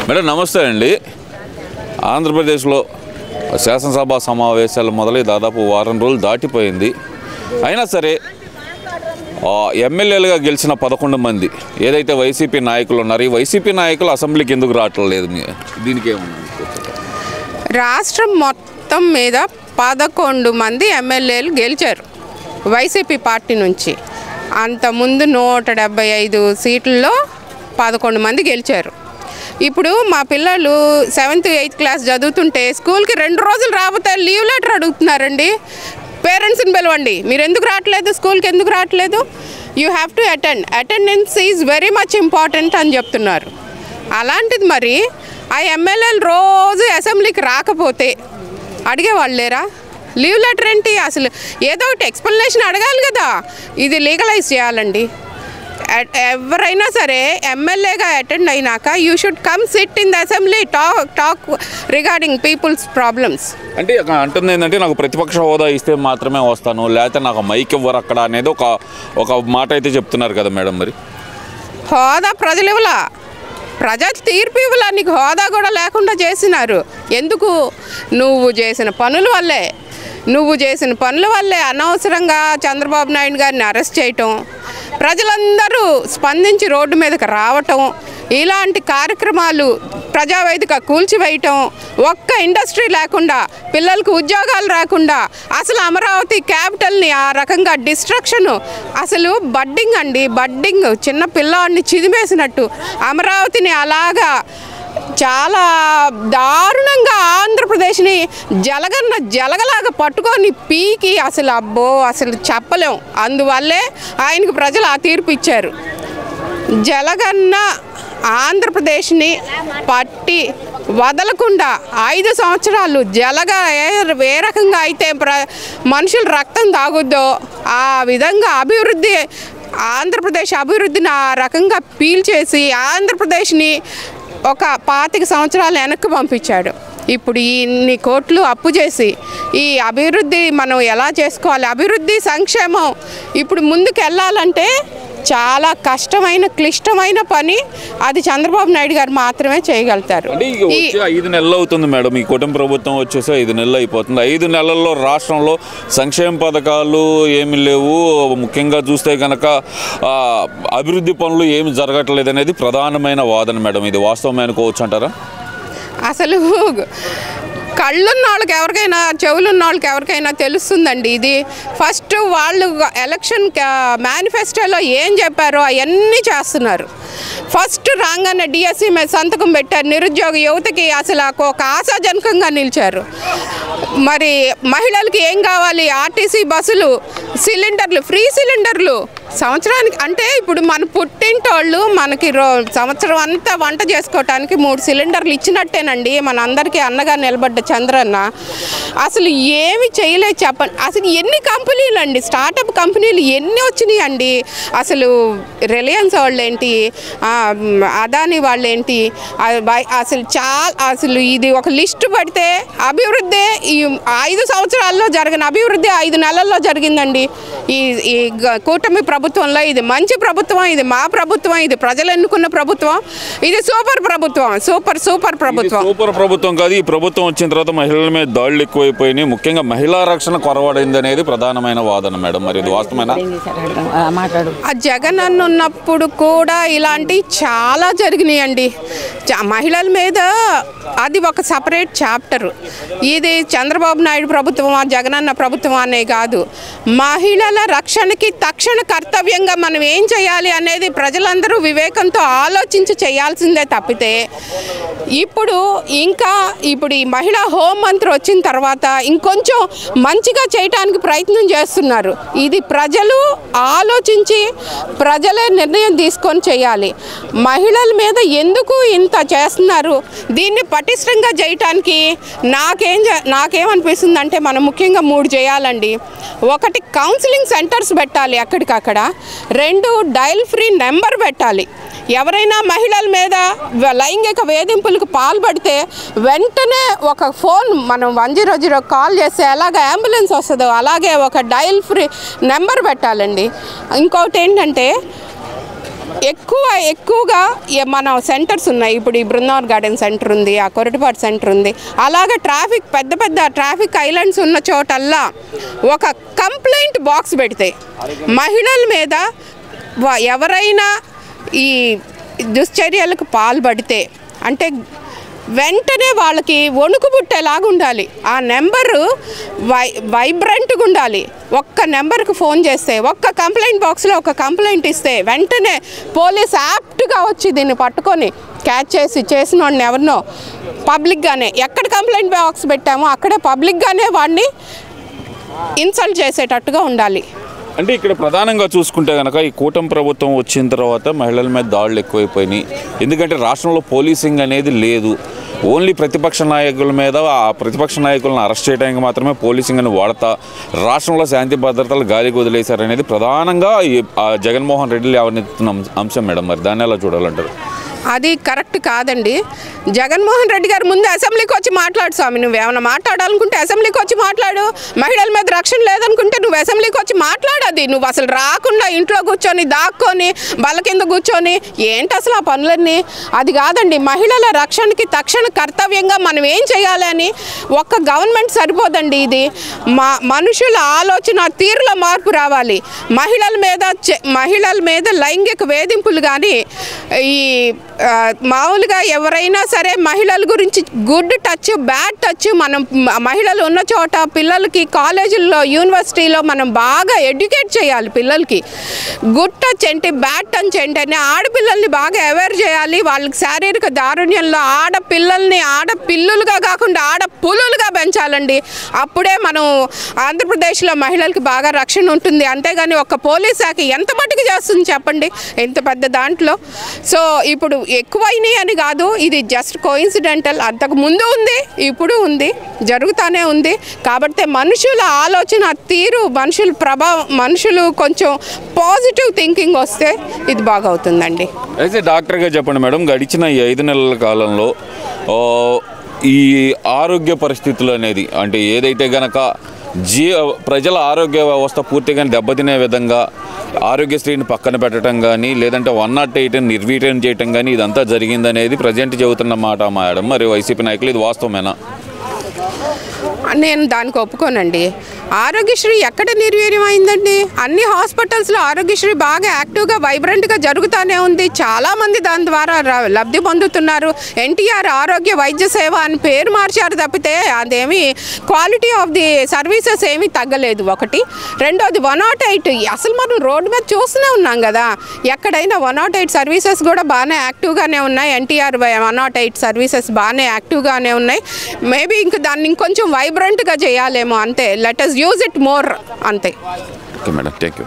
Madam నమస్తే అండి. ఆంధ్రప్రదేశ్లో శాసనసభ సమావేశాలు మొదలై దాదాపు వారం రోజులు దాటిపోయింది. అయినా సరే ఎమ్మెల్యేలుగా గెలిచిన 11 మంది ఏదైతే వైసీపీ నాయకులు ఉన్నారో ఈ వైసీపీ నాయకులు అసెంబ్లీకి ఎందుకు రావట్లేదు? దీనికి ఏమన్నా రాష్ట్రం మొత్తం మీద 11 మంది ఎమ్మెల్యేలు గెలిచారు వైసీపీ పార్టీ నుంచి. అంతకుముందు 175 సీట్లలో 11 మంది గెలిచారు. ఇప్పుడు మా పిల్లలు 7th 8th క్లాస్ చదువుతుంటే స్కూల్కి 2 రోజులు రాకపోతే లీవ్ లెటర్ అడుగుతున్నారండి. పేరెంట్స్ని పిలవండి, మీరు ఎందుకు రావట్లేదు, స్కూల్కి ఎందుకు రావట్లేదు, you have to attendance is very much important అని చెప్తున్నారు. అలాంటిది మరి ఆ ఎమ్మెల్యేలు రోజు అసెంబ్లీకి రాకపోతే అడిగేవాళ్ళు లేరా? లీవ్ లెటర్ ఏంటి? అసలు ఏదో ఒకటి ఎక్స్ప్లెనేషన్ అడగాలి కదా. ఇది లీగలైజ్ చేయాలండి. ఎవరైనా సరే ఎమ్మెల్యేగా అటెండ్ అయినాక you should come sit in the assembly, talk regarding people's problems. అంటే అంటుంది ఏంటంటే నాకు ప్రతిపక్ష హోదా ఇస్తే మాత్రమే వస్తాను, లేకపోతే నాకు మైక్ ఇవ్వరు అక్కడ అనేది ఒక మాట అయితే చెప్తున్నారు కదా మేడం. మరి హోదా ప్రజలు ఇవ్వలా, ప్రజా తీర్పు ఇవ్వలా, నీకు హోదా కూడా లేకుండా చేసినారు. ఎందుకు? నువ్వు చేసిన పనుల వల్లే అనవసరంగా చంద్రబాబు నాయుడు గారిని అరెస్ట్ చేయటం, ప్రజలందరూ స్పందించి రోడ్డు మీదకి రావటం, ఇలాంటి కార్యక్రమాలు ప్రజావేదిక కూల్చివేయటం, ఒక్క ఇండస్ట్రీ లేకుండా, పిల్లలకు ఉద్యోగాలు రాకుండా, అసలు అమరావతి క్యాపిటల్ని ఆ రకంగా డిస్ట్రక్షన్, అసలు బడ్డింగ్ చిన్న పిల్లాడిని చిదిమేసినట్టు అమరావతిని అలాగా చాలా దారుణంగా ఆంధ్రప్రదేశ్ని జలగలాగా పట్టుకొని పీకి అసలు చెప్పలేం. అందువల్లే ఆయనకు ప్రజలు ఆ తీర్పు ఇచ్చారు. జలగన్న ఆంధ్రప్రదేశ్ని పట్టి వదలకుండా 5 సంవత్సరాలు ఏ రకంగా అయితే మనుషులు రక్తం తాగుద్దో ఆ విధంగా ఆంధ్రప్రదేశ్ అభివృద్ధిని ఆ రకంగా పీల్చేసి ఆంధ్రప్రదేశ్ని ఒక 25 సంవత్సరాలు వెనక్కి పంపించాడు. ఇప్పుడు ఇన్ని కోట్లు అప్పు చేసి ఈ అభివృద్ధి మనం ఎలా చేసుకోవాలి, అభివృద్ధి సంక్షేమం ఇప్పుడు ముందుకు వెళ్ళాలంటే చాలా కష్టమైన క్లిష్టమైన పని. అది చంద్రబాబు నాయుడు గారు మాత్రమే చేయగలుగుతారు. 5 నెలలు అవుతుంది మేడం, ఈ కుటుంబ ప్రభుత్వం వచ్చేసి 5 నెలలు అయిపోతుంది. 5 నెలల్లో రాష్ట్రంలో సంక్షేమ పథకాలు ఏమి లేవు. ముఖ్యంగా చూస్తే కనుక అభివృద్ధి పనులు ఏమి జరగట్లేదు అనేది ప్రధానమైన వాదన మేడం. ఇది వాస్తవమే అనుకోవచ్చు అంటారా? అసలు కళ్ళున్న వాళ్ళకి ఎవరికైనా, చెవులున్న వాళ్ళకి ఎవరికైనా తెలుస్తుందండి. ఇది ఫస్ట్ వాళ్ళు ఎలక్షన్ మేనిఫెస్టోలో ఏం చెప్పారో అవన్నీ చేస్తున్నారు. ఫస్ట్ రాగానే డిఎస్సి మీద సంతకం పెట్టారు. నిరుద్యోగ యువతకి అసలు ఒక ఆశాజనకంగా నిలిచారు. మరి మహిళలకి ఏం కావాలి? ఆర్టీసీ బస్సులు, సిలిండర్లు, ఫ్రీ సిలిండర్లు సంవత్సరానికి. అంటే ఇప్పుడు మన పుట్టింటోళ్ళు మనకి సంవత్సరం అంతా వంట చేసుకోవటానికి 3 సిలిండర్లు ఇచ్చినట్టేనండి మన అందరికీ అన్నగా నిలబడ్డ చంద్రన్న. అసలు ఏమి చేయలేదు చెప్పండి. అసలు ఎన్ని కంపెనీలు అండి, స్టార్టప్ కంపెనీలు ఎన్ని వచ్చినాయి అండి. అసలు రిలయన్స్ వాళ్ళు ఏంటి, అదాని వాళ్ళు ఏంటి, అసలు ఇది ఒక లిస్టు పడితే అభివృద్ధి ఈ 5 సంవత్సరాల్లో జరిగిన అభివృద్ధి 5 నెలల్లో జరిగిందండి ఈ కూటమి ప్రభుత్వంలో. ఇది మంచి ప్రభుత్వం, ఇది మా ప్రభుత్వం, ఇది ప్రజలు ఎన్నుకున్న ప్రభుత్వం, ఇది సూపర్ ప్రభుత్వం, సూపర్ ప్రభుత్వం కాదు. ఈ ప్రభుత్వం వచ్చిన తర్వాత మహిళల మీద దాడులు ఎక్కువైపోయినాయి. ముఖ్యంగా మహిళా రక్షణ కొరవడింది అనేది ప్రధానమైన వాదన మేడం. మరి ఇది వాస్తవమేనా? ఆ జగన్ అన్న ఉన్నప్పుడు కూడా ఇలాంటివి చాలా జరిగినాయండి మహిళల మీద. అది ఒక సపరేట్ చాప్టర్. ఇది చంద్రబాబు నాయుడు ప్రభుత్వం, జగనన్న ప్రభుత్వం అనే కాదు, మహిళల రక్షణకి తక్షణ కర్తవ్యంగా మనం ఏం చేయాలి అనేది ప్రజలందరూ వివేకంతో ఆలోచించి చేయాల్సిందే తప్పితే ఇప్పుడు ఈ మహిళా హోంమంత్రి వచ్చిన తర్వాత ఇంకొంచెం మంచిగా చేయడానికి ప్రయత్నం చేస్తున్నారు. ఇది ప్రజలు ఆలోచించి ప్రజలే నిర్ణయం తీసుకొని చేయాలి. మహిళల మీద ఎందుకు ఇంత చేస్తున్నారు? దీన్ని పటిష్టంగా చేయటానికి నాకేమనిపిస్తుంది అంటే మనం ముఖ్యంగా 3 చేయాలండి. 1 కౌన్సిలింగ్ సెంటర్స్ పెట్టాలి అక్కడికక్కడ. 2 డయల్ ఫ్రీ నెంబర్ పెట్టాలి. ఎవరైనా మహిళల మీద లైంగిక వేధింపులకు పాల్పడితే వెంటనే ఒక ఫోన్ మనం 100 కాల్ చేస్తే ఎలాగ అంబులెన్స్ వస్తుందో అలాగే ఒక డయల్ ఫ్రీ నెంబర్ పెట్టాలండి. ఇంకొకటి ఏంటంటే ఎక్కువగా మన సెంటర్స్ ఉన్నాయి. ఇప్పుడు ఈ బృందావన్ గార్డెన్ సెంటర్ ఉంది, ఆ కొరటిపాటు సెంటర్ ఉంది. అలాగే పెద్ద ట్రాఫిక్ ఐలాండ్స్ ఉన్న చోటల్లా ఒక కంప్లైంట్ బాక్స్ పెడితే మహిళల మీద ఎవరైనా ఈ దుశ్చర్యలకు పాల్పడితే అంటే వెంటనే వాళ్ళకి వణుకు పుట్టేలాగా ఉండాలి. ఆ నెంబరు వైబ్రెంట్గా ఉండాలి. ఒక్క నెంబర్కి ఫోన్ చేస్తే, ఒక్క కంప్లైంట్ బాక్స్లో ఒక కంప్లైంట్ ఇస్తే వెంటనే పోలీస్ యాప్ట్గా వచ్చి దీన్ని పట్టుకొని క్యాచ్ చేసిన వాడిని ఎవరినో పబ్లిక్గానే, ఎక్కడ కంప్లైంట్ బాక్స్ పెట్టామో అక్కడే పబ్లిక్గానే వాడిని ఇన్సల్ట్ చేసేటట్టుగా ఉండాలి. అంటే ఇక్కడ ప్రధానంగా చూసుకుంటే కనుక ఈ కూటమి ప్రభుత్వం వచ్చిన తర్వాత మహిళల మీద దాడులు ఎక్కువైపోయినాయి. ఎందుకంటే రాష్ట్రంలో పోలీసింగ్ అనేది లేదు. ఓన్లీ ప్రతిపక్ష నాయకుల మీద ఆ ప్రతిపక్ష నాయకులను అరెస్ట్ చేయడానికి మాత్రమే పోలీసింగ్ అని వాడతా రాష్ట్రంలో శాంతి భద్రతలు గాలికి వదిలేశారనేది ప్రధానంగా జగన్మోహన్ రెడ్డి లేవనెత్తున్న అంశం మేడం. మరి దాన్ని ఎలా చూడాలంటారు? అది కరెక్ట్ కాదండి. జగన్మోహన్ రెడ్డి గారు ముందు అసెంబ్లీకి వచ్చి మాట్లాడు స్వామి. నువ్వేమైనా మాట్లాడాలనుకుంటే అసెంబ్లీకి వచ్చి మాట్లాడు. మహిళల మీద రక్షణ లేదనుకుంటే నువ్వు అసెంబ్లీకి వచ్చి మాట్లాడది. నువ్వు అసలు రాకుండా ఇంట్లో కూర్చొని దాక్కొని బల్ల కింద కూర్చొని ఏంటి అసలు ఆ పనులన్నీ? అది కాదండి. మహిళల రక్షణకి తక్షణ కర్తవ్యంగా మనం ఏం చేయాలి అని ఒక్క గవర్నమెంట్ సరిపోదండి. ఇది మనుషుల ఆలోచన తీరులో మార్పు రావాలి. మహిళల మీద లైంగిక వేధింపులు కానీ ఈ మామూలుగా ఎవరైనా సరే మహిళల గురించి గుడ్ టచ్ బ్యాడ్ టచ్ మనం మహిళలు ఉన్న చోట పిల్లలకి కాలేజీల్లో యూనివర్సిటీలో మనం బాగా ఎడ్యుకేట్ చేయాలి. పిల్లలకి గుడ్ టచ్ ఏంటి బ్యాడ్ టచ్ ఏంటి అని ఆడపిల్లల్ని బాగా అవేర్ చేయాలి. వాళ్ళకి శారీరక దారుణ్యంలో ఆడపిల్లులుగా కాకుండా ఆడపులులుగా పెంచాలండి. అప్పుడే మనం ఆంధ్రప్రదేశ్లో మహిళలకి బాగా రక్షణ ఉంటుంది. అంతేగాని ఒక్క పోలీస్ శాఖ ఎంత మట్టుకు చేస్తుంది చెప్పండి ఇంత పెద్ద దాంట్లో. సో ఇప్పుడు ఎక్కువైనాయి అని కాదు, ఇది జస్ట్ కోఇన్సిడెంటల్. అంతకు ముందు ఉంది, ఇప్పుడు ఉంది, జరుగుతూనే ఉంది. కాబట్టి మనుషుల ఆలోచన తీరు, మనుషులు కొంచెం పాజిటివ్ థింకింగ్ వస్తే ఇది బాగా అవుతుందండి. అయితే డాక్టర్గా చెప్పండి మేడం, గడిచిన ఈ 5 నెలల కాలంలో ఈ ఆరోగ్య పరిస్థితులు అనేది అంటే ఏదైతే గనక ప్రజల ఆరోగ్య వ్యవస్థ పూర్తిగా దెబ్బతినే విధంగా ఆరోగ్యశ్రీని పక్కన పెట్టడం కానీ లేదంటే 108 నిర్వీర్యం చేయటం కానీ ఇదంతా జరిగిందనేది ప్రజెంట్ చెబుతున్న మాట మేడం. మరి వైసీపీ నాయకులు ఇది వాస్తవమేనా? నేను దానికి ఒప్పుకోనండి. ఆరోగ్యశ్రీ ఎక్కడ నిర్వీర్యం అయిందండి? అన్ని హాస్పిటల్స్లో ఆరోగ్యశ్రీ బాగా యాక్టివ్గా వైబ్రెంట్గా జరుగుతూనే ఉంది. చాలామంది దాని ద్వారా లబ్ధి పొందుతున్నారు. ఎన్టీఆర్ ఆరోగ్య వైద్య సేవ అని పేరు మార్చారు తప్పితే అదేమి క్వాలిటీ ఆఫ్ ది సర్వీసెస్ ఏమీ తగ్గలేదు. ఒకటి. రెండోది 108 అసలు మనం రోడ్డు మీద చూస్తూనే ఉన్నాం కదా, ఎక్కడైనా 108 సర్వీసెస్ కూడా బాగానే యాక్టివ్గానే ఉన్నాయి. ఎన్టీఆర్ 108 సర్వీసెస్ బాగానే యాక్టివ్గానే ఉన్నాయి. మేబీ ఇంకా దాన్ని ఇంకొంచెం వైబ్రెంట్గా చేయాలేమో అంతే. Let us use it more అంతే. Okay madam, thank you.